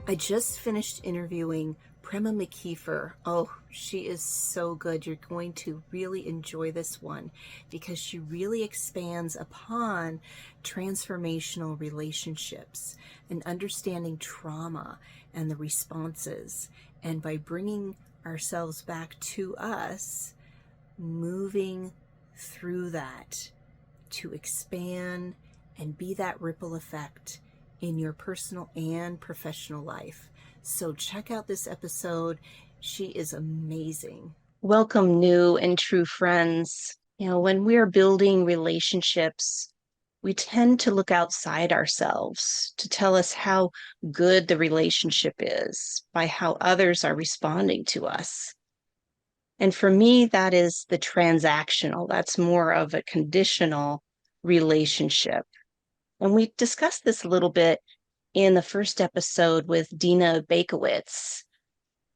I just finished interviewing Prema Mckeever. Oh, she is so good. You're going to really enjoy this one because she really expands upon transformational relationships and understanding trauma and the responses. And by bringing ourselves back to us, moving through that to expand and be that ripple effect in your personal and professional life. So check out this episode. She is amazing. Welcome, new and true friends. When we're building relationships, we tend to look outside ourselves to tell us how good the relationship is by how others are responding to us. And for me, that is the transactional. That's more of a conditional relationship. And we discussed this a little bit in the first episode with Dina Bakowitz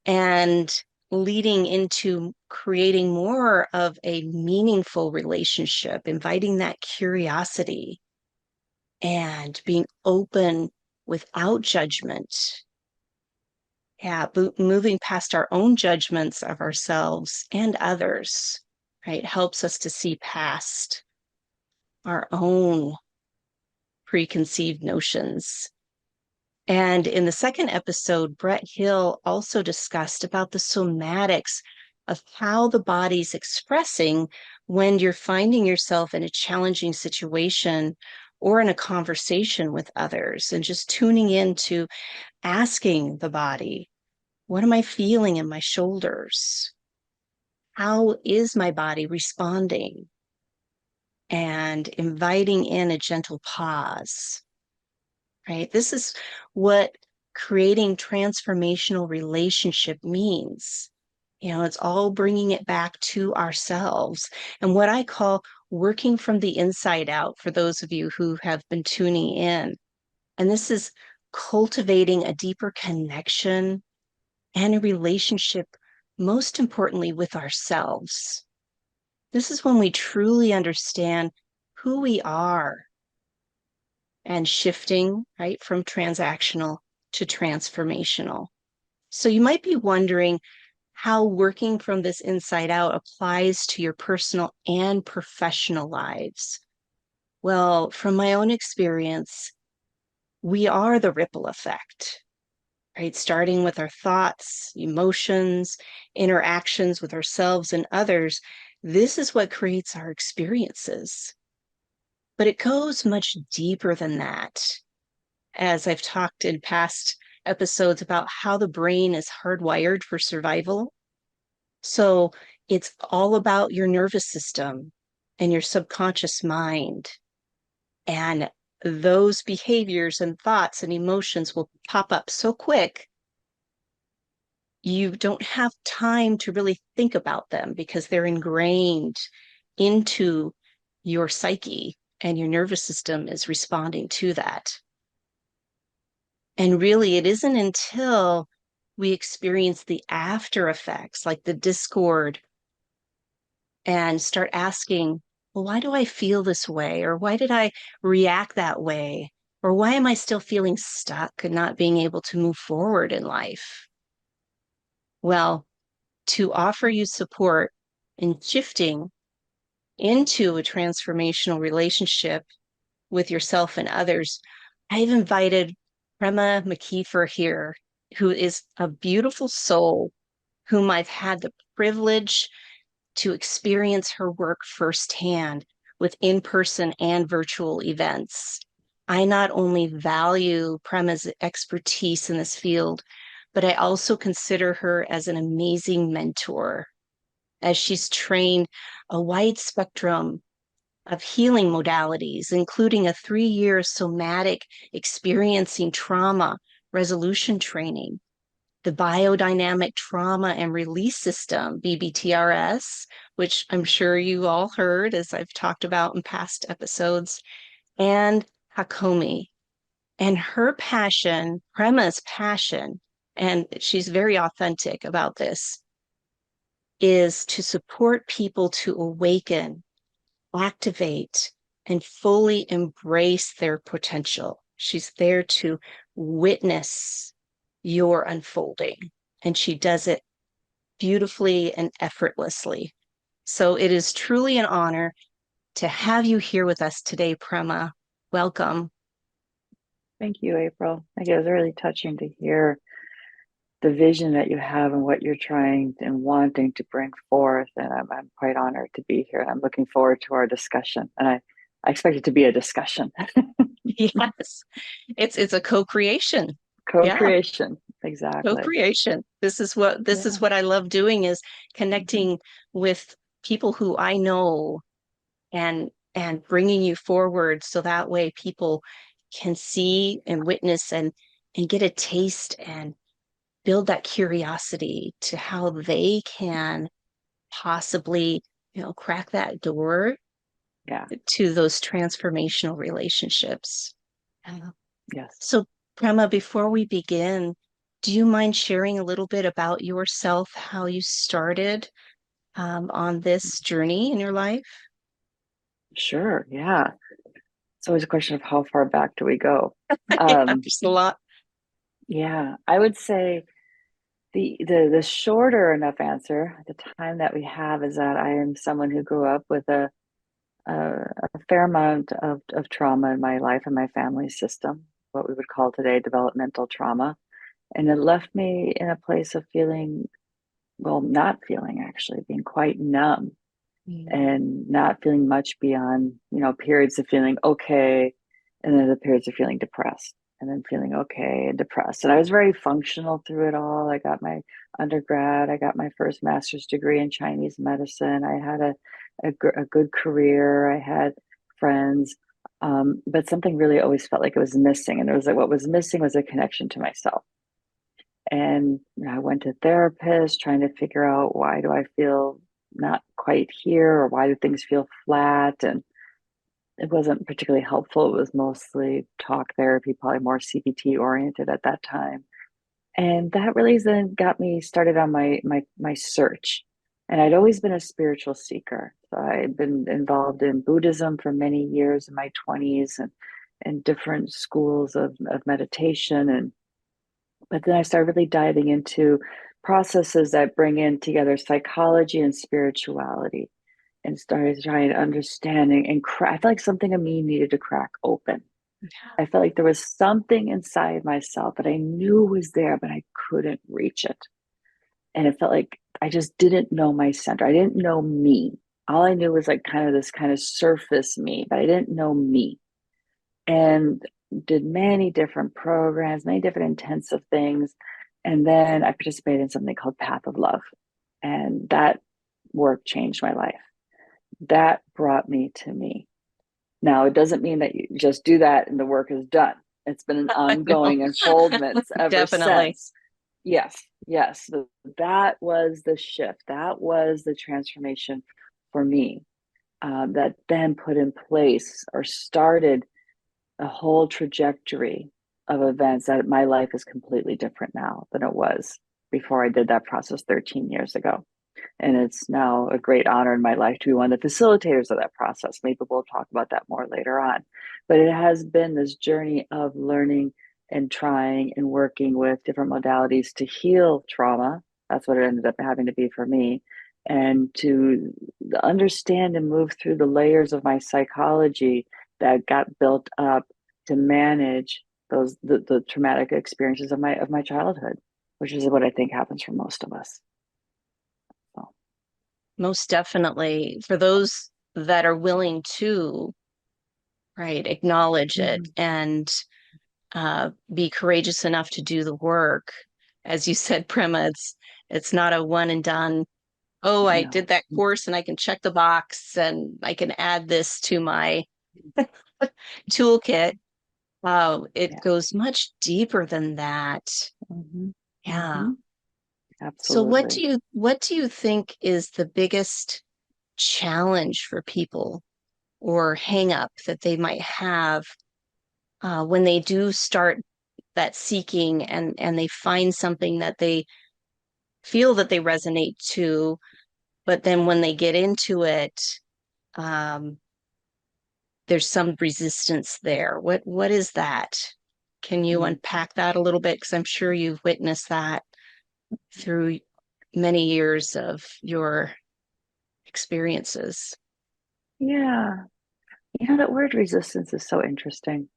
and leading into creating more of a meaningful relationship, inviting that curiosity and being open without judgment. Yeah, moving past our own judgments of ourselves and others, right, helps us to see past our own preconceived notions. And in the second episode, Brett Hill also discussed about the somatics of how the body's expressing when you're finding yourself in a challenging situation or in a conversation with others, and just tuning into asking the body, what am I feeling in my shoulders? How is my body responding? And inviting in a gentle pause, right? This is what creating transformational relationship means. It's all bringing it back to ourselves. And what I call working from the inside out for those of you who have been tuning in. And this is cultivating a deeper connection and a relationship, most importantly, with ourselves. This is when we truly understand who we are and shifting, right, from transactional to transformational. So you might be wondering how working from this inside out applies to your personal and professional lives. Well, from my own experience, we are the ripple effect, right? Starting with our thoughts, emotions, interactions with ourselves and others. This is what creates our experiences. But it goes much deeper than that. As I've talked in past episodes about how the brain is hardwired for survival. So it's all about your nervous system and your subconscious mind. And those behaviors and thoughts and emotions will pop up so quick, you don't have time to really think about them because they're ingrained into your psyche and your nervous system is responding to that. And really, it isn't until we experience the after effects, like the discord, and start asking, well, why do I feel this way? Or why did I react that way? Or why am I still feeling stuck and not being able to move forward in life? Well, to offer you support in shifting into a transformational relationship with yourself and others, I've invited Prema Mckeever here, who is a beautiful soul whom I've had the privilege to experience her work firsthand with in-person and virtual events. I not only value Prema's expertise in this field, but I also consider her as an amazing mentor, as she's trained a wide spectrum of healing modalities, including a 3-year somatic experiencing trauma resolution training, the biodynamic trauma and release system, BBTRS, which I'm sure you all heard as I've talked about in past episodes, and Hakomi. And her passion, Prema's passion, and she's very authentic about this, is to support people to awaken, activate, and fully embrace their potential. She's there to witness your unfolding. And she does it beautifully and effortlessly. So it is truly an honor to have you here with us today, Prema. Welcome. Thank you, April. I guess it was really touching to hear the vision that you have and what you're trying and wanting to bring forth. And I'm quite honored to be here. And I'm looking forward to our discussion. And I expect it to be a discussion. Yes, it's a co-creation. Yeah, Co-creation. Exactly. co-creation. This is Yeah. what I love doing is Mhm. connecting with people who I know and bringing you forward so that way people can see and witness and get a taste and build that curiosity to how they can possibly, crack that door Yeah. to those transformational relationships. Uh, Yes. So, Prema, before we begin, do you mind sharing a little bit about yourself, how you started on this journey in your life? Sure. Yeah. It's always a question of how far back do we go? Yeah, Um, there's a lot. yeah. I would say the shorter enough answer, the time that we have is that I am someone who grew up with a fair amount of trauma in my life and my family system, what we would call today developmental trauma. And it left me in a place of feeling, well, not feeling actually, being quite numb Mm. and not feeling much beyond, periods of feeling okay, and then the periods of feeling depressed, and then feeling okay and depressed. And I was very functional through it all. I got my undergrad, I got my first master's degree in Chinese medicine. I had a good career, I had friends. But something really always felt like it was missing. And it was like what was missing was a connection to myself. And I went to therapists trying to figure out why do I feel not quite here or why do things feel flat. And it wasn't particularly helpful. It was mostly talk therapy, probably more CBT oriented at that time. And that really then got me started on my search. And I'd always been a spiritual seeker. So I'd been involved in Buddhism for many years in my 20s and different schools of meditation. And but then I started really diving into processes that bring in together psychology and spirituality and started trying to understand and crack. I felt like something in me needed to crack open. I felt like there was something inside myself that I knew was there, but I couldn't reach it. And it felt like I just didn't know my center. I didn't know me. All I knew was like kind of this kind of surface me, but I didn't know me. And did many different programs, many different intensive things. And then I participated in something called Path of Love. And that work changed my life. That brought me to me. Now, it doesn't mean that you just do that and the work is done. It's been an I know. ongoing unfoldment ever Definitely. since. Yes, yes. That was the shift. That was the transformation for me that then put in place or started a whole trajectory of events that my life is completely different now than it was before I did that process 13 years ago. And it's now a great honor in my life to be one of the facilitators of that process. Maybe we'll talk about that more later on. But it has been this journey of learning and trying and working with different modalities to heal trauma. That's what it ended up having to be for me. And to understand and move through the layers of my psychology that got built up to manage the traumatic experiences of my childhood, which is what I think happens for most of us. So, Most definitely. For those that are willing to, right, acknowledge it mhm. and be courageous enough to do the work. As you said, Prema, it's not a one and done. Oh, I did No. that course and I can check the box and I can add this to my toolkit. Wow, it Yeah. goes much deeper than that. Hmm. Yeah. Hmm. So Absolutely. what do you think is the biggest challenge for people or hang up that they might have when they do start that seeking and they find something that they feel that they resonate to, but then when they get into it, um, there's some resistance there. What is that? Can you Mm. unpack that a little bit? Because I'm sure you've witnessed that through many years of your experiences. Yeah. That word resistance is so interesting.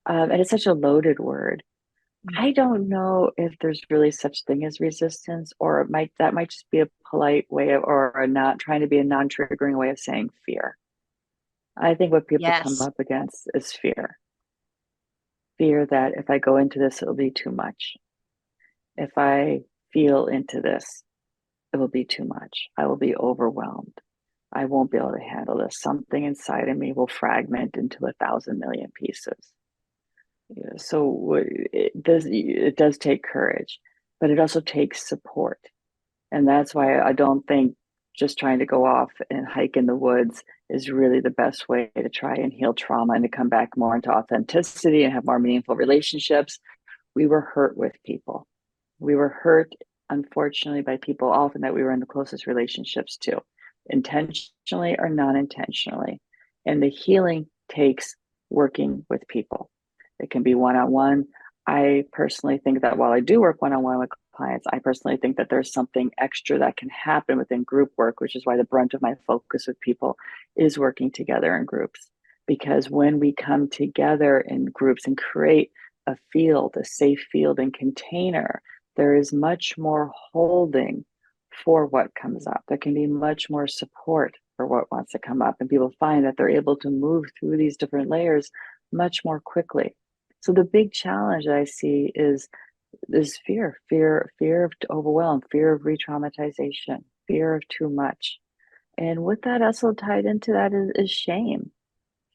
And it's such a loaded word. I don't know if there's really such thing as resistance, or that might just be a polite way of, or a not trying to be a non-triggering way of saying fear. I think what people come Yes. up against is fear. Fear that if I go into this, it'll be too much. If I feel into this, it will be too much. I will be overwhelmed. I won't be able to handle this. Something inside of me will fragment into 1,000 million pieces. Yeah, so it does take courage, but it also takes support. And that's why I don't think just trying to go off and hike in the woods is really the best way to try and heal trauma and to come back more into authenticity and have more meaningful relationships. We were hurt with people. We were hurt, unfortunately, by people often that we were in the closest relationships to, intentionally or non intentionally. And the healing takes working with people. It can be one on one. I personally think that while I do work one on one with clients, I personally think that there's something extra that can happen within group work, which is why the brunt of my focus with people is working together in groups. Because when we come together in groups and create a field, a safe field and container, there is much more holding for what comes up. There can be much more support for what wants to come up. And people find that they're able to move through these different layers much more quickly. So the big challenge that I see is fear of overwhelm, fear of re-traumatization, fear of too much. And with that also tied into that is shame.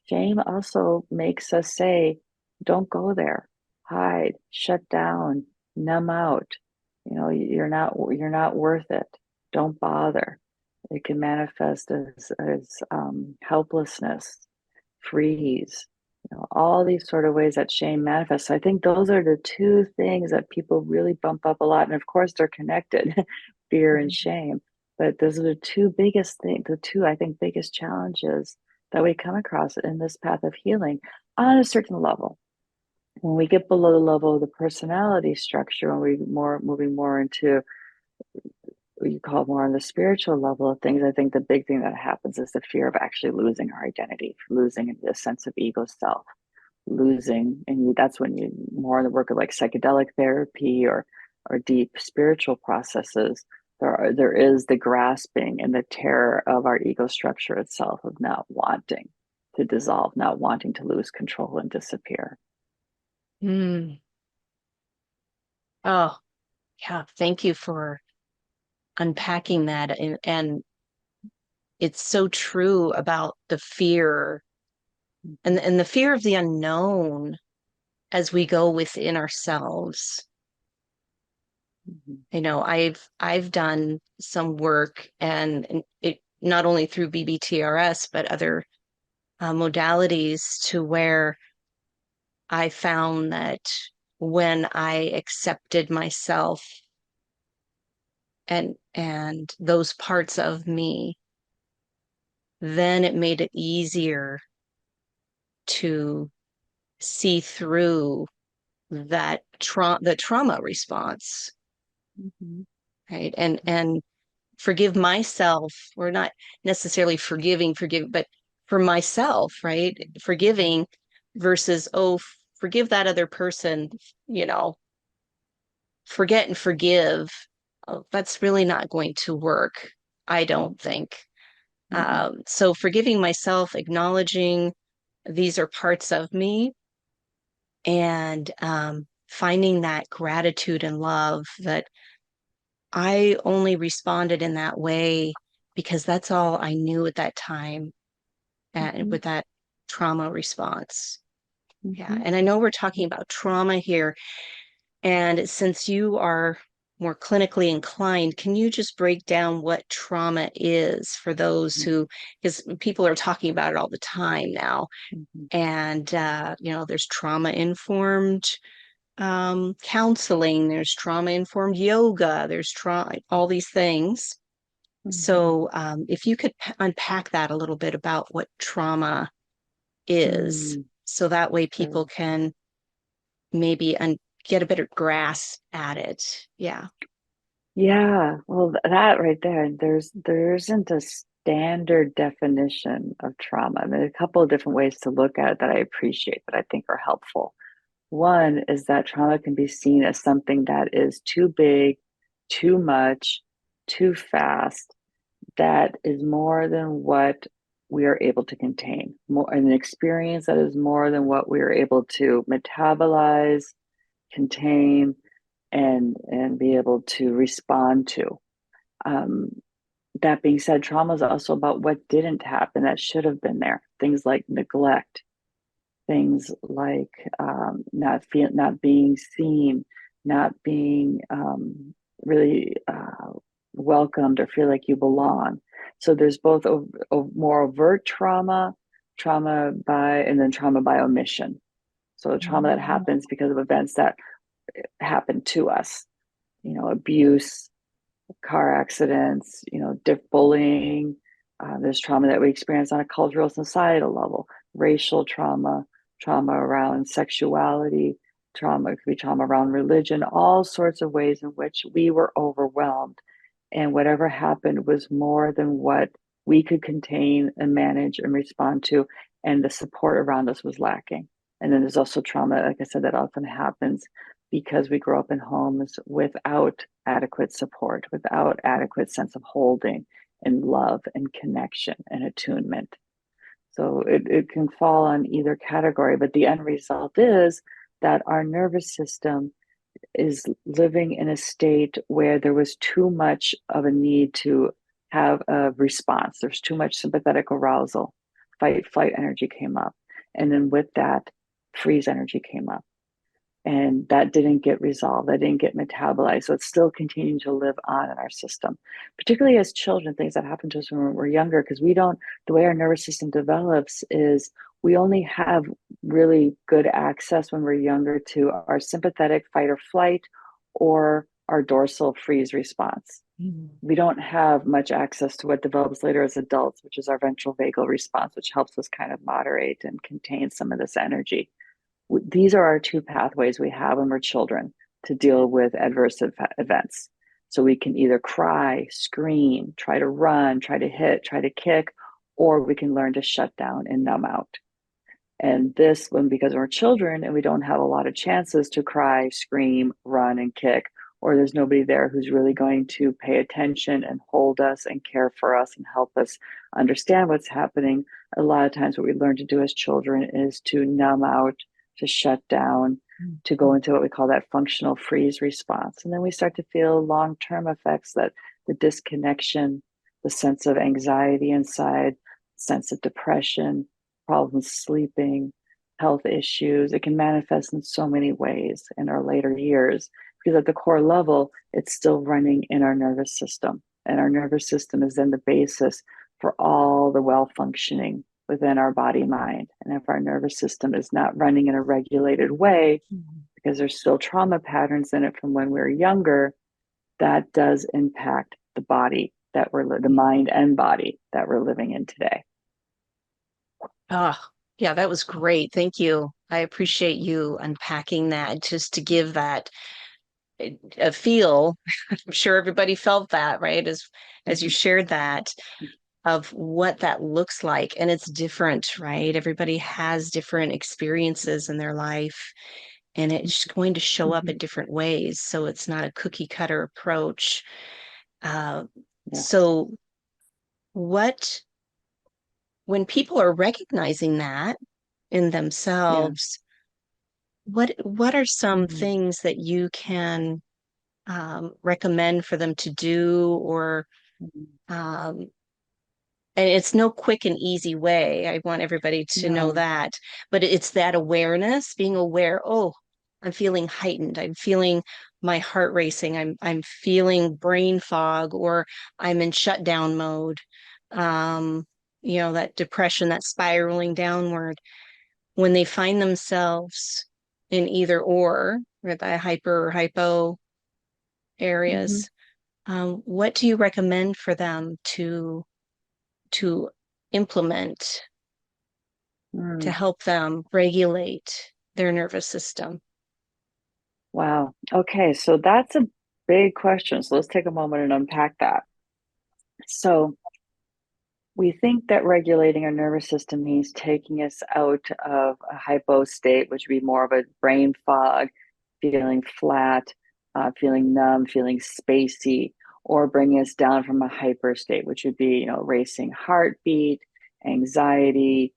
Shame also makes us say, don't go there, hide, shut down, numb out. You're not worth it. Don't bother. It can manifest as helplessness, freeze, all these sort of ways that shame manifests. So I think those are the two things that people really bump up a lot. And of course, they're connected, fear and shame. But those are the two biggest things, the two, I think, biggest challenges that we come across in this path of healing on a certain level. When we get below the level of the personality structure, when we more moving more into what you call more on the spiritual level of things, I think the big thing that happens is the fear of actually losing our identity, losing the sense of ego self, losing, and that's when you more in the work of like psychedelic therapy or deep spiritual processes. There is the grasping and the terror of our ego structure itself, of not wanting to dissolve, not wanting to lose control and disappear. Mm. Oh, yeah. Thank you for unpacking that. And it's so true about the fear Mhm, and the fear of the unknown as we go within ourselves. mhm, I've done some work and it not only through BBTRS, but other modalities to where I found that when I accepted myself and those parts of me, then it made it easier to see through the trauma response, mhm, right? And forgive myself, or not necessarily forgive, but for myself, right? mhm, Forgiving versus, oh, forgive that other person, you know, forget and forgive. Oh, that's really not going to work, I don't think. mhm, So forgiving myself, acknowledging these are parts of me, and finding that gratitude and love that I only responded in that way because that's all I knew at that time and mhm, with that trauma response. Yeah. mhm, And I know we're talking about trauma here. And since you are more clinically inclined, can you just break down what trauma is for those mhm, who, because people are talking about it all the time now. mhm, And, there's trauma informed counseling, there's trauma informed yoga, there's trauma, all these things. mhm, So, if you could unpack that a little bit about what trauma is, mhm. so that way people Sure. can maybe get a better grasp at it. Yeah. Yeah, well, that right there, there isn't a standard definition of trauma. I mean, a couple of different ways to look at it that I appreciate that I think are helpful. One is that trauma can be seen as something that is too big, too much, too fast, that is more than what we are able to contain, more an experience that is more than what we are able to metabolize, contain, and be able to respond to. Um, that being said, trauma is also about what didn't happen that should have been there. Things like neglect, things like not being seen, not being really welcomed or feel like you belong. So there's both a more overt trauma, trauma by, and then trauma by omission. So the trauma that Mm. happens because of events that happen to us, abuse, car accidents, bullying. There's trauma that we experience on a cultural, societal level, racial trauma, trauma around sexuality, trauma, it could be trauma around religion, all sorts of ways in which we were overwhelmed. And whatever happened was more than what we could contain and manage and respond to. And the support around us was lacking. And then there's also trauma, like I said, that often happens because we grow up in homes without adequate support, without adequate sense of holding and love and connection and attunement. So it can fall on either category, but the end result is that our nervous system is living in a state where there was too much of a need to have a response. There's too much sympathetic arousal. Fight, flight energy came up. And then with that, freeze energy came up, and that didn't get resolved, that didn't get metabolized, so it's still continuing to live on in our system, particularly as children. Things that happen to us when we're younger, because we don't, the way our nervous system develops is we only have really good access when we're younger to our sympathetic fight or flight or our dorsal freeze response. Mm. We don't have much access to what develops later as adults, which is our ventral vagal response, which helps us kind of moderate and contain some of this energy. These are our two pathways we have when we're children to deal with adverse events. So we can either cry, scream, try to run, try to hit, try to kick, or we can learn to shut down and numb out. And this, when because we're children and we don't have a lot of chances to cry, scream, run, and kick, or there's nobody there who's really going to pay attention and hold us and care for us and help us understand what's happening. A lot of times, what we learn to do as children is to numb out, to shut down, to go into what we call that functional freeze response. And then we start to feel long term effects, that the disconnection, the sense of anxiety inside, sense of depression, problems sleeping, health issues. It can manifest in so many ways in our later years, because at the core level, it's still running in our nervous system. And our nervous system is then the basis for all the well functioning within our body mind. And if our nervous system is not running in a regulated way, because there's still trauma patterns in it from when we were younger, that does impact the body that the mind and body that we're living in today. Oh, yeah, that was great. Thank you. I appreciate you unpacking that just to give that a feel. I'm sure everybody felt that, right? As you Mhm. shared that of what that looks like. And it's different, right? Everybody has different experiences in their life, and it's going to show up in Mhm. different ways. So it's not a cookie cutter approach. Uh, Yes. so what when people are recognizing that in Yeah. themselves, what are some Mhm. things that you can recommend for them to do, or Mhm. um, and it's no quick and easy way. I want everybody to know No. that, but it's that awareness, being aware, oh, I'm feeling heightened. I'm feeling my heart racing. I'm feeling brain fog, or I'm in shutdown mode. Um, that depression, that spiraling downward. When they find themselves in either or the hyper or hypo Mhm. areas, what do you recommend for them to implement to Mm. help them regulate their nervous system? Wow. Okay, so that's a big question. So let's take a moment and unpack that. So we think that regulating our nervous system means taking us out of a hypo state, which would be more of a brain fog, feeling flat, feeling numb, feeling spacey, or bringing us down from a hyper state, which would be, racing heartbeat, anxiety,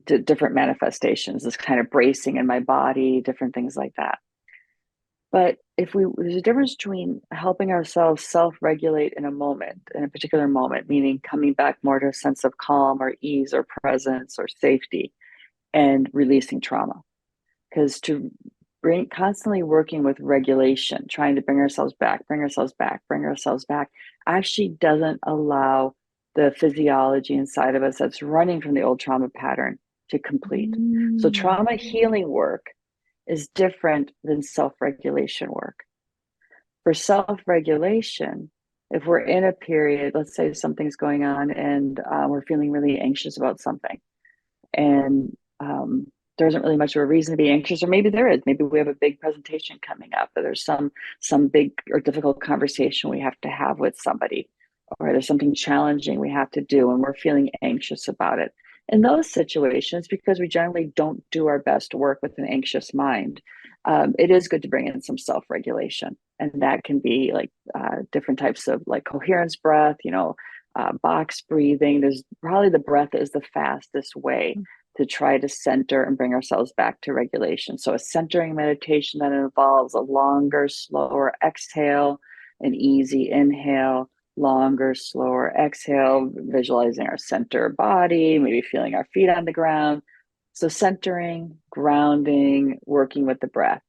different manifestations, this kind of bracing in my body, different things like that. But there's a difference between helping ourselves self-regulate in a moment, in a particular moment, meaning coming back more to a sense of calm or ease or presence or safety, and releasing trauma. Because to bring constantly working with regulation, trying to bring ourselves back, bring ourselves back, bring ourselves back, actually doesn't allow the physiology inside of us that's running from the old trauma pattern to complete. So Mm. trauma healing work is different than self-regulation work. For self-regulation, if we're in a period, let's say something's going on and we're feeling really anxious about something, and there isn't really much of a reason to be anxious, or maybe there is. Maybe we have a big presentation coming up, or there's some big or difficult conversation we have to have with somebody, or there's something challenging we have to do, and we're feeling anxious about it. In those situations, because we generally don't do our best work with an anxious mind, it is good to bring in some self-regulation, and that can be like different types of like coherence breath, box breathing. There's probably the breath is the fastest way to try to center and bring ourselves back to regulation. So a centering meditation that involves a longer, slower exhale, an easy inhale, longer, slower exhale, visualizing our center body, maybe feeling our feet on the ground. So centering, grounding, working with the breath.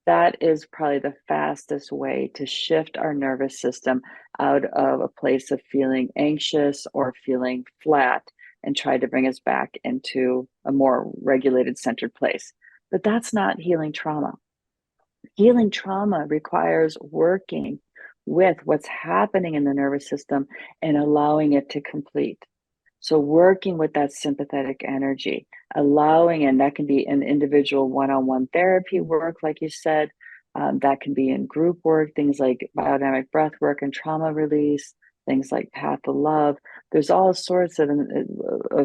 That is probably the fastest way to shift our nervous system out of a place of feeling anxious or feeling flat and try to bring us back into a more regulated, centered place. But that's not healing trauma. Healing trauma requires working with what's happening in the nervous system and allowing it to complete. So working with that sympathetic energy, allowing, and that can be in individual one-on-one therapy work, like you said, that can be in group work, things like biodynamic breath work and trauma release, things like path of love. There's all sorts of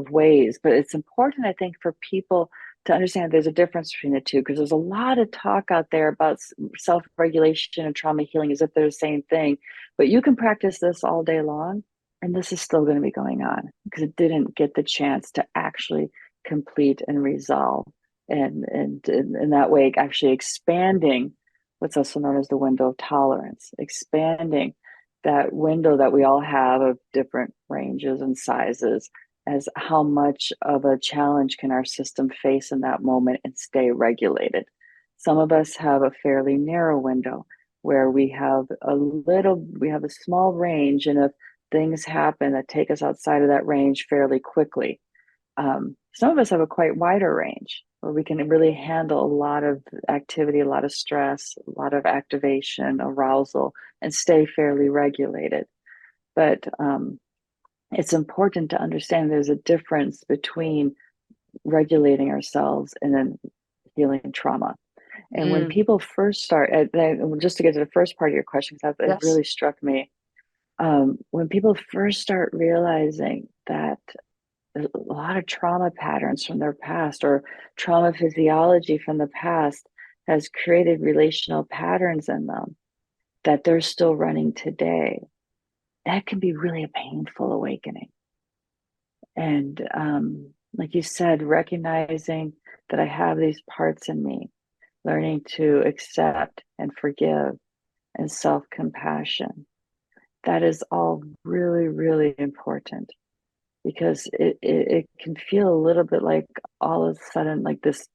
ways, but it's important, I think, for people to understand there's a difference between the two, because there's a lot of talk out there about self-regulation and trauma healing as if they're the same thing. But you can practice this all day long, and this is still going to be going on because it didn't get the chance to actually complete and resolve. And in that way, actually expanding what's also known as the window of tolerance, expanding that window that we all have of different ranges and sizes, as how much of a challenge can our system face in that moment and stay regulated. Some of us have a fairly narrow window where we have a small range, and if things happen that take us outside of that range fairly quickly. Some of us have a quite wider range where we can really handle a lot of activity, a lot of stress, a lot of activation, arousal, and stay fairly regulated. But it's important to understand there's a difference between regulating ourselves and then healing trauma. And when Mm. people first start, just to get to the first part of your question, because it Yes. really struck me, when people first start realizing that a lot of trauma patterns from their past or trauma physiology from the past has created relational patterns in them that they're still running today, that can be really a painful awakening. And like you said, recognizing that I have these parts in me, learning to accept and forgive and self compassion, that is all really, really important, because it can feel a little bit like all of a sudden, like this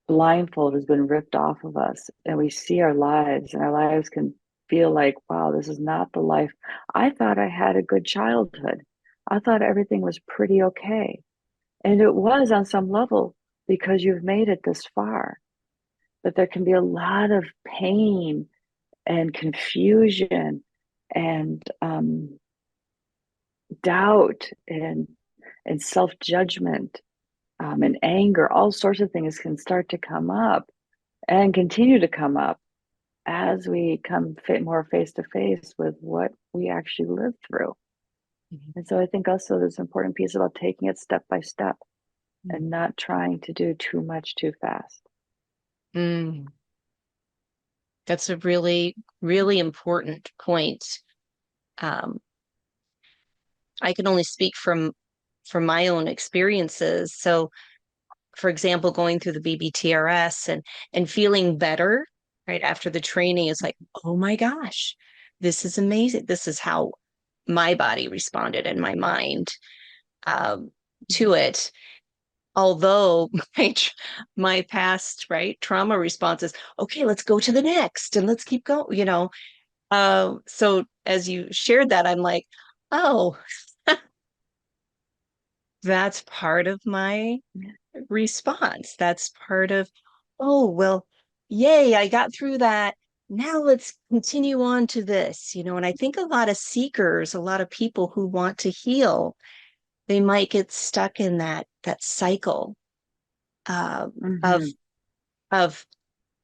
blindfold has been ripped off of us, and we see our lives, and our lives can feel like, wow, this is not the life. I thought I had a good childhood. I thought everything was pretty okay. And it was on some level because you've made it this far. But there can be a lot of pain and confusion and doubt and self-judgment and anger. All sorts of things can start to come up and continue to come up as we come more face to face with what we actually lived through. Mhm. And so I think also there's an important piece about taking it step by step and Mhm. not trying to do too much too fast. Mm, that's a really, really important point. Um, I can only speak from my own experiences. So, for example, going through the BBTRS and feeling better right after the training is like, oh my gosh, this is amazing. This is how my body responded and my mind to it. Although my past right trauma responses, okay, let's go to the next and let's keep going, so as you shared that, I'm like, oh, that's part of my response. That's part of, oh, well, yay, I got through that. Now let's continue on to this, and I think a lot of seekers, a lot of people who want to heal, they might get stuck in that cycle uh, of Mm-hmm. of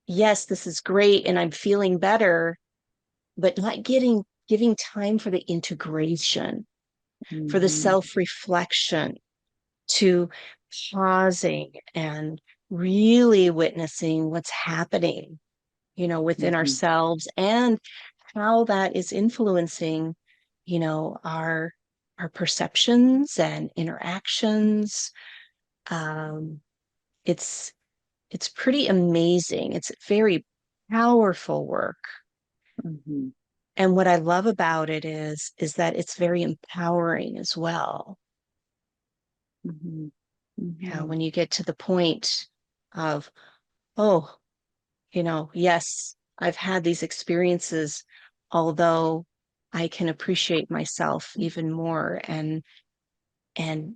yes, this is great and I'm feeling better, but not giving time for the integration, for the Mm-hmm. self-reflection, to pausing and really witnessing what's happening, within Mm-hmm. ourselves and how that is influencing, our perceptions and interactions. Um, it's it's pretty amazing. It's very powerful work. Mm-hmm. And what I love about it is that it's very empowering as well. Mm-hmm. Mm-hmm. When you get to the point of, oh, yes, I've had these experiences, although I can appreciate myself even more and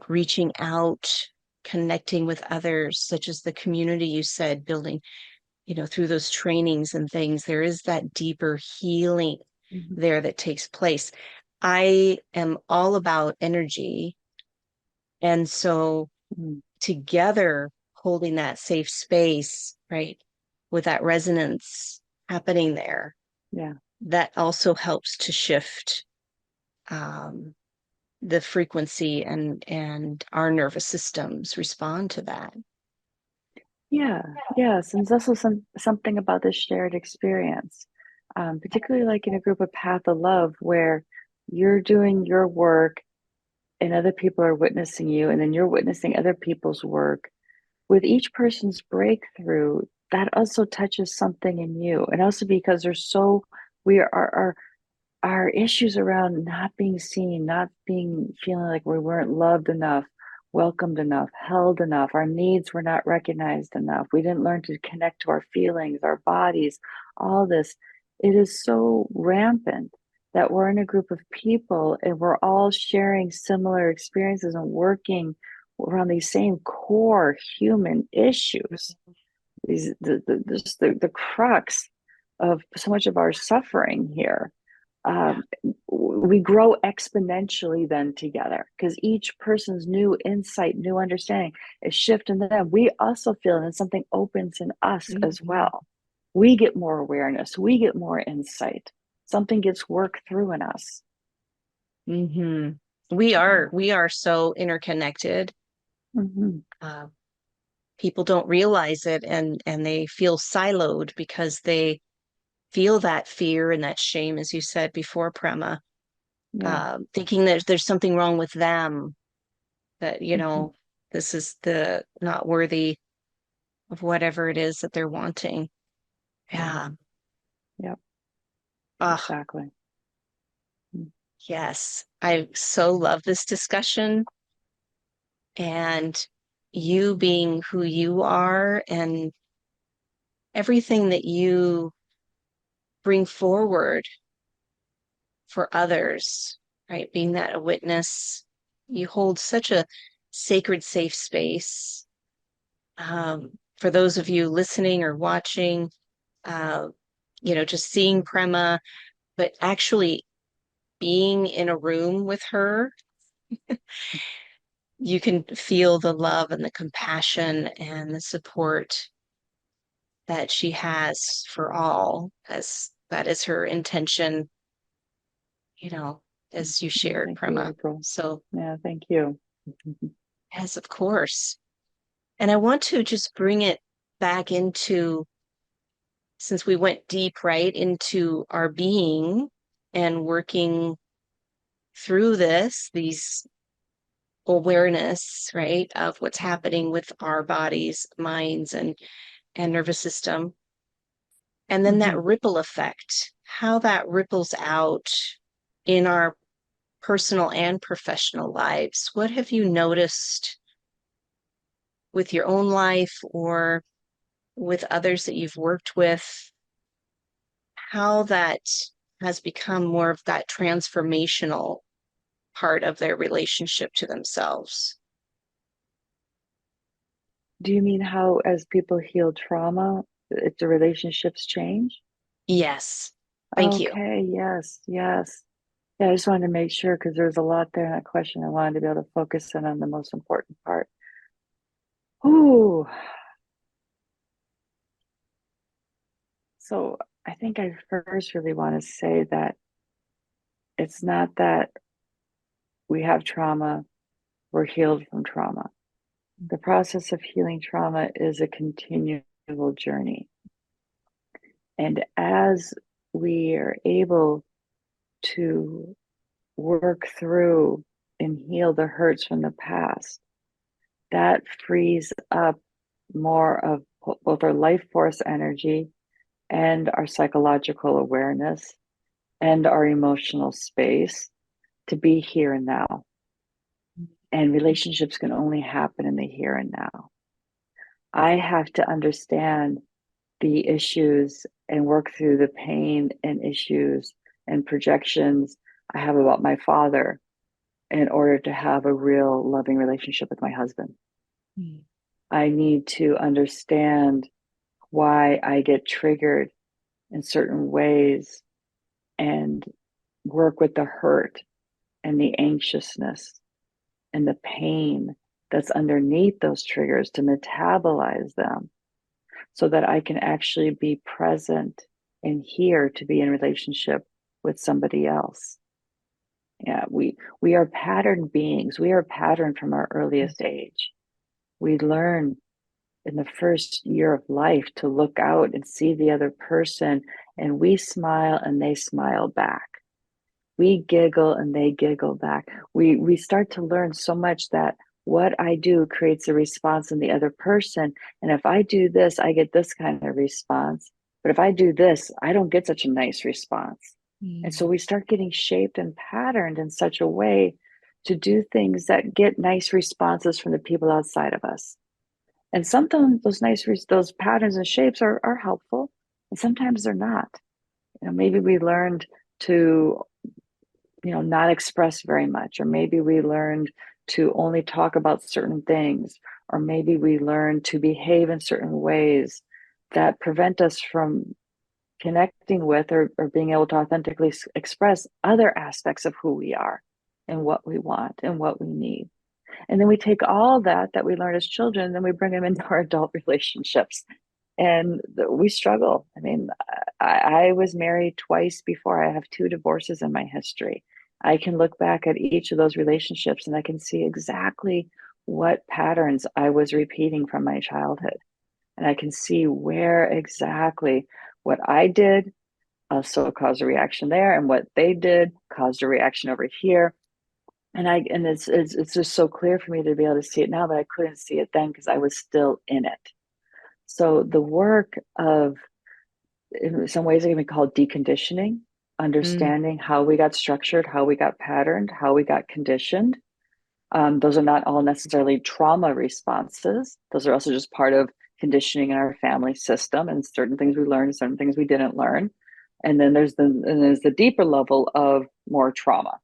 reaching out, connecting with others, such as the community you said, building, through those trainings and things, there is that deeper healing Mm-hmm. there that takes place. I am all about energy. And so Mm-hmm. together holding that safe space, right, with that resonance happening there, Yeah. that also helps to shift um, the frequency and our nervous systems respond to that. Yeah. Yes. And there's also something about this shared experience, particularly like in a group of path of love where you're doing your work and other people are witnessing you, and then you're witnessing other people's work. With each person's breakthrough, that also touches something in you. And also because we are our issues around not being seen, not being feeling like we weren't loved enough, welcomed enough, held enough, our needs were not recognized enough. We didn't learn to connect to our feelings, our bodies, all this. It is so rampant that we're in a group of people and we're all sharing similar experiences and working around these same core human issues. These the crux of so much of our suffering here. Yeah. We grow exponentially then together because each person's new insight, new understanding is shifting them. We also feel that something opens in us as Mm-hmm. well. We get more awareness, we get more insight. Something gets worked through in us. Mm-hmm. We are so interconnected. Mm-hmm. Uh, People don't realize it and they feel siloed because they feel that fear and that shame, as you said before, Prema, Yeah. thinking that there's something wrong with them, that, Mm-hmm. this is the not worthy of whatever it is that they're wanting. Yeah. Yeah. Yep. Ah, Exactly. yes. I so love this discussion and you being who you are and everything that you bring forward for others, right? Being that a witness, you hold such a sacred, safe space. For those of you listening or watching, uh, just seeing Prema, but actually being in a room with her, you can feel the love and the compassion and the support that she has for all, as that is her intention, you know, as you Yeah, shared, thank you, Prema. April. So, Yeah, thank you. yes, of course. And I want to just bring it back into, since we went deep, right, into our being and working through these awareness, right, of what's happening with our bodies, minds, and nervous system. And then that Mhm. ripple effect, how that ripples out in our personal and professional lives. What have you noticed with your own life or with others that you've worked with? How that has become more of that transformational part of their relationship to themselves. Do you mean how, as people heal trauma, if the relationships change? Yes. Thank you. Okay, yes, yes. Yeah, I just wanted to make sure because there's a lot there in that question. I wanted to be able to focus in on the most important part. Ooh, so I think I first really want to say that it's not that we have trauma, we're healed from trauma. The process of healing trauma is a continual journey. And as we are able to work through and heal the hurts from the past, that frees up more of both our life force energy and our psychological awareness and our emotional space to be here and now. And relationships can only happen in the here and now. I have to understand the issues and work through the pain and issues and projections I have about my father in order to have a real loving relationship with my husband. Mm. I need to understand why I get triggered in certain ways and work with the hurt and the anxiousness and the pain that's underneath those triggers to metabolize them so that I can actually be present and here to be in relationship with somebody else. Yeah, we are patterned beings. We are patterned from our earliest age. We learn in the first year of life to look out and see the other person, and we smile and they smile back. We giggle and they giggle back. We start to learn so much that what I do creates a response in the other person. And if I do this, I get this kind of response. But if I do this, I don't get such a nice response. And so Mm. we start getting shaped and patterned in such a way to do things that get nice responses from the people outside of us. And sometimes those those patterns and shapes are helpful, and sometimes they're not. Maybe we learned to not express very much, or maybe we learned to only talk about certain things, or maybe we learned to behave in certain ways that prevent us from connecting with or being able to authentically express other aspects of who we are and what we want and what we need. And then we take all that we learned as children, and then we bring them into our adult relationships. And we struggle. I mean, I was married twice before. I have two divorces in my history. I can look back at each of those relationships and I can see exactly what patterns I was repeating from my childhood. And I can see where exactly what I did also caused a reaction there, and what they did caused a reaction over here. And it's just so clear for me to be able to see it now, but I couldn't see it then because I was still in it. So the work of, in some ways, it can be called deconditioning, Mm. understanding how we got structured, how we got patterned, how we got conditioned. Those are not all necessarily trauma responses. Those are also just part of conditioning in our family system, and certain things we learned, certain things we didn't learn. And then there's the deeper level of more trauma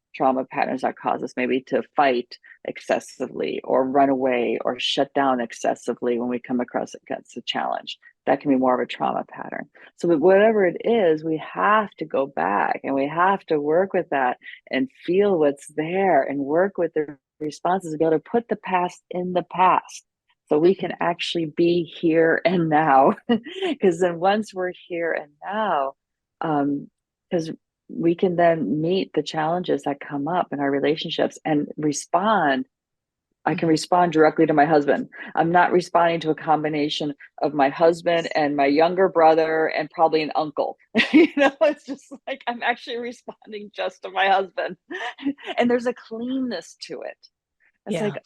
patterns that cause us maybe to fight excessively or run away or shut down excessively when we come across against a challenge. That can be more of a trauma pattern. So whatever it is, we have to go back and we have to work with that and feel what's there and work with the responses to be able to put the past in the past so we can actually be here and now. Because then once we're here and now, because we can then meet the challenges that come up in our relationships and respond. I can respond directly to my husband. I'm not responding to a combination of my husband and my younger brother and probably an uncle. It's just like I'm actually responding just to my husband. And there's a cleanness to it. It's Yeah. like,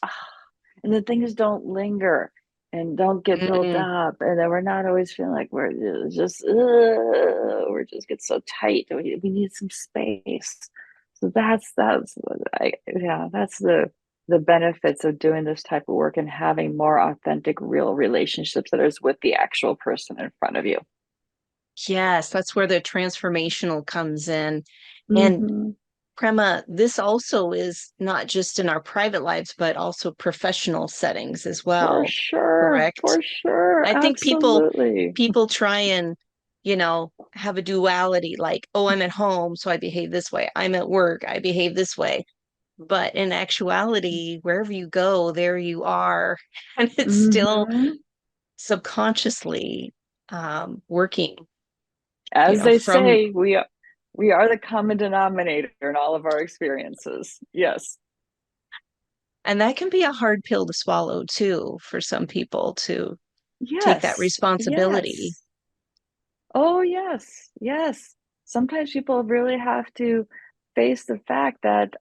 and the things don't linger and don't get built Mm. up. And then we're not always feeling like we're just get so tight. We need some space. So that's yeah, that's the benefits of doing this type of work and having more authentic, real relationships that is with the actual person in front of you. Yes, that's where the transformational comes in. And Mm-hmm. Prema, this also is not just in our private lives, but also professional settings as For well. sure, Correct? for sure, I think absolutely. people try and, have a duality like, oh, I'm at home, so I behave this way. I'm at work, I behave this way. But in actuality, wherever you go, there you are. And it's still Mm-hmm. subconsciously working, As they from, say, we are the common denominator in all of our experiences. Yes. and that can be a hard pill to swallow too for some people to take that Yes. responsibility. Yes. Oh, yes. Yes. Sometimes people really have to face the fact that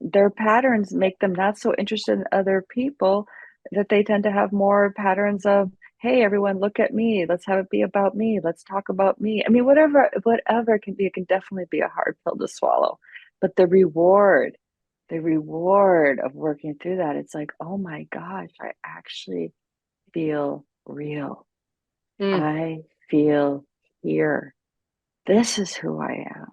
their patterns make them not so interested in other people, that they tend to have more patterns of, hey, everyone, look at me. Let's have it be about me. Let's talk about me. I mean, whatever it can be, it can definitely be a hard pill to swallow. But the reward of working through that, it's like, oh my gosh, I actually feel real. Mm, I feel here. This is who I am.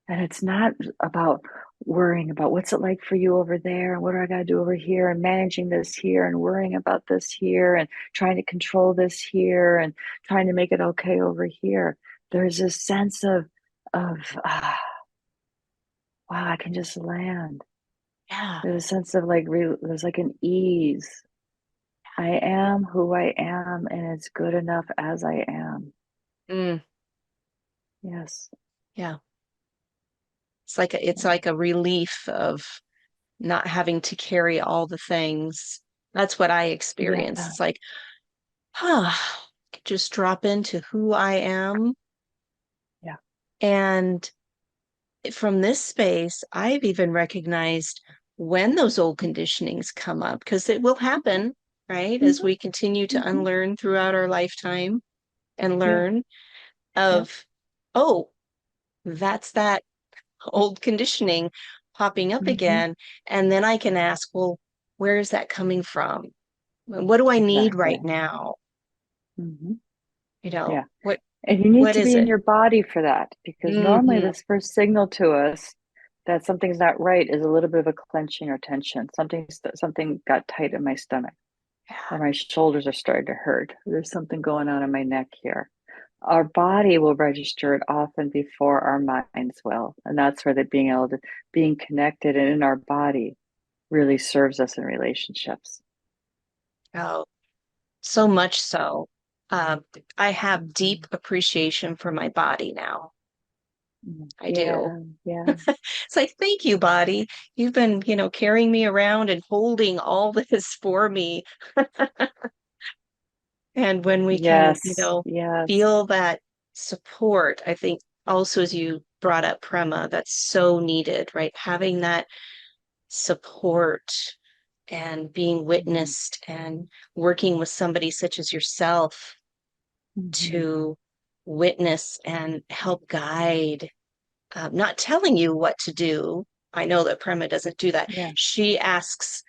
And it's not about worrying about what's it like for you over there and what do I got to do over here and managing this here and worrying about this here and trying to control this here and trying to make it okay over here. There's this sense of wow, I can just land. yeah. There's a sense of like there's like an ease. I am who I am and it's good enough as I am. Mm, Yes. yeah. It's like a relief of not having to carry all the things. That's what I experience. Yeah. It's like, just drop into who I am. Yeah. And from this space, I've even recognized when those old conditionings come up, because it will happen, right? As Mhm, we continue to mhm. unlearn throughout our lifetime and Yeah, learn yeah, of, oh, that's that old conditioning popping up mhm, again. And then I can ask, well, where is that coming from? What do I need right exactly. now? Mhm, You know, yeah, what and you need what to is be in it? your body for that because normally Hmm. this first signal to us that something's not right is a little bit of a clenching or tension. Something got tight in my stomach, or my shoulders are starting to hurt. There's something going on in my neck here. Our body will register it often before our minds will, and that's where being connected and in our body really serves us in relationships. Oh, so much so. I have deep appreciation for my body now. I do. Yeah, yeah. It's like, thank you, body. You've been, carrying me around and holding all this for me. And when we can, Yes, yes. feel that support, I think also as you brought up Prema, that's so needed, right? Having that support and being Mhm, witnessed and working with somebody such as yourself mhm. to witness and help guide, not telling you what to do. I know that Prema doesn't do that. Yeah. She asks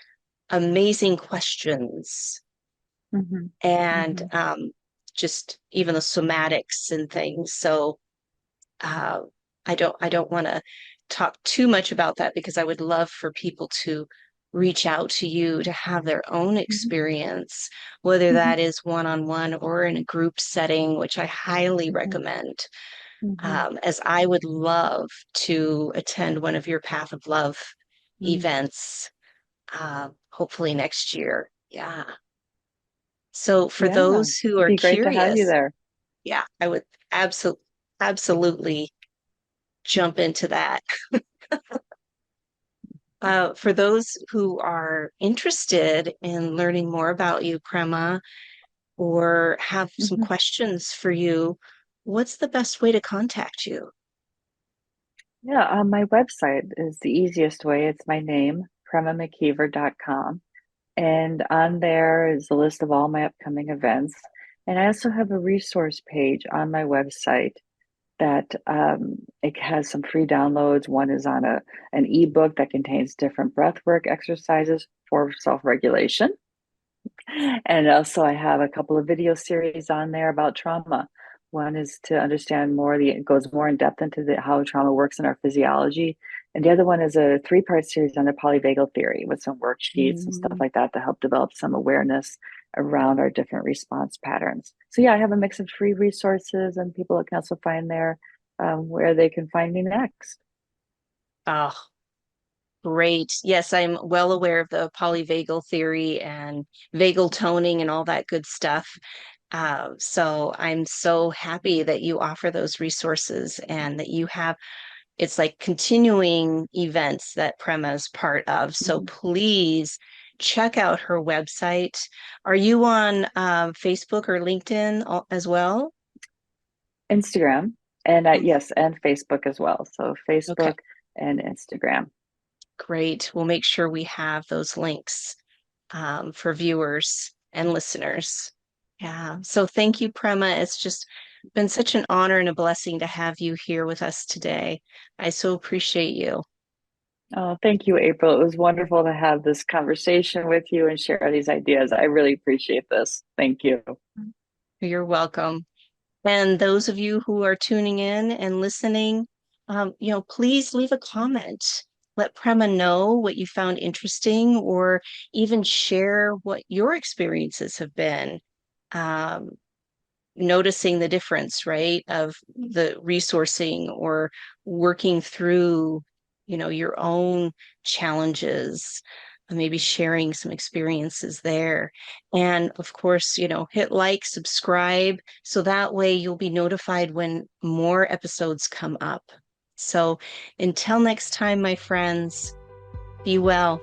amazing questions Mhm, and mhm, just even the somatics and things. So uh, I don't want to talk too much about that because I would love for people to reach out to you to have their own mhm, experience, whether mhm, that is one-on-one or in a group setting, which I highly mhm, recommend. mhm, As I would love to attend one of your Path of Love mm. events, hopefully next year. Yeah. So for Yeah, those who it'd are be great to have you curious, there. yeah, I would absolutely jump into that. For those who are interested in learning more about you, Prema, or have some Mhm. questions for you, what's the best way to contact you? Yeah, my website is the easiest way. It's my name, PremaMcKeever.com. And on there is a list of all my upcoming events. And I also have a resource page on my website that it has some free downloads. One is on an ebook that contains different breathwork exercises for self-regulation. And also, I have a couple of video series on there about trauma. One is to understand more, it goes more in depth into how trauma works in our physiology. And the other one is a three-part series on the polyvagal theory with some worksheets and stuff Mm. like that to help develop some awareness around our different response patterns. So, yeah, I have a mix of free resources, and people can also find there where they can find me next. Oh, great. Yes, I'm well aware of the polyvagal theory and vagal toning and all that good stuff. So I'm so happy that you offer those resources and that you have it's like continuing events that Prema is part of. So Mhm. please check out her website. Are you on Facebook or LinkedIn as well? Instagram, and Mm. yes, and Facebook as well. So, Okay, Facebook and Instagram. great. We'll make sure we have those links for viewers and listeners. Yeah. So thank you, Prema. It's just been such an honor and a blessing to have you here with us today. I so appreciate you. Oh, thank you, April. It was wonderful to have this conversation with you and share these ideas. I really appreciate this. Thank you. You're welcome. And those of you who are tuning in and listening, please leave a comment. Let Prema know what you found interesting, or even share what your experiences have been. Um, Noticing the difference, right, of the resourcing or working through, your own challenges, maybe sharing some experiences there. And of course, hit like, subscribe, so that way you'll be notified when more episodes come up. So until next time, my friends, be well.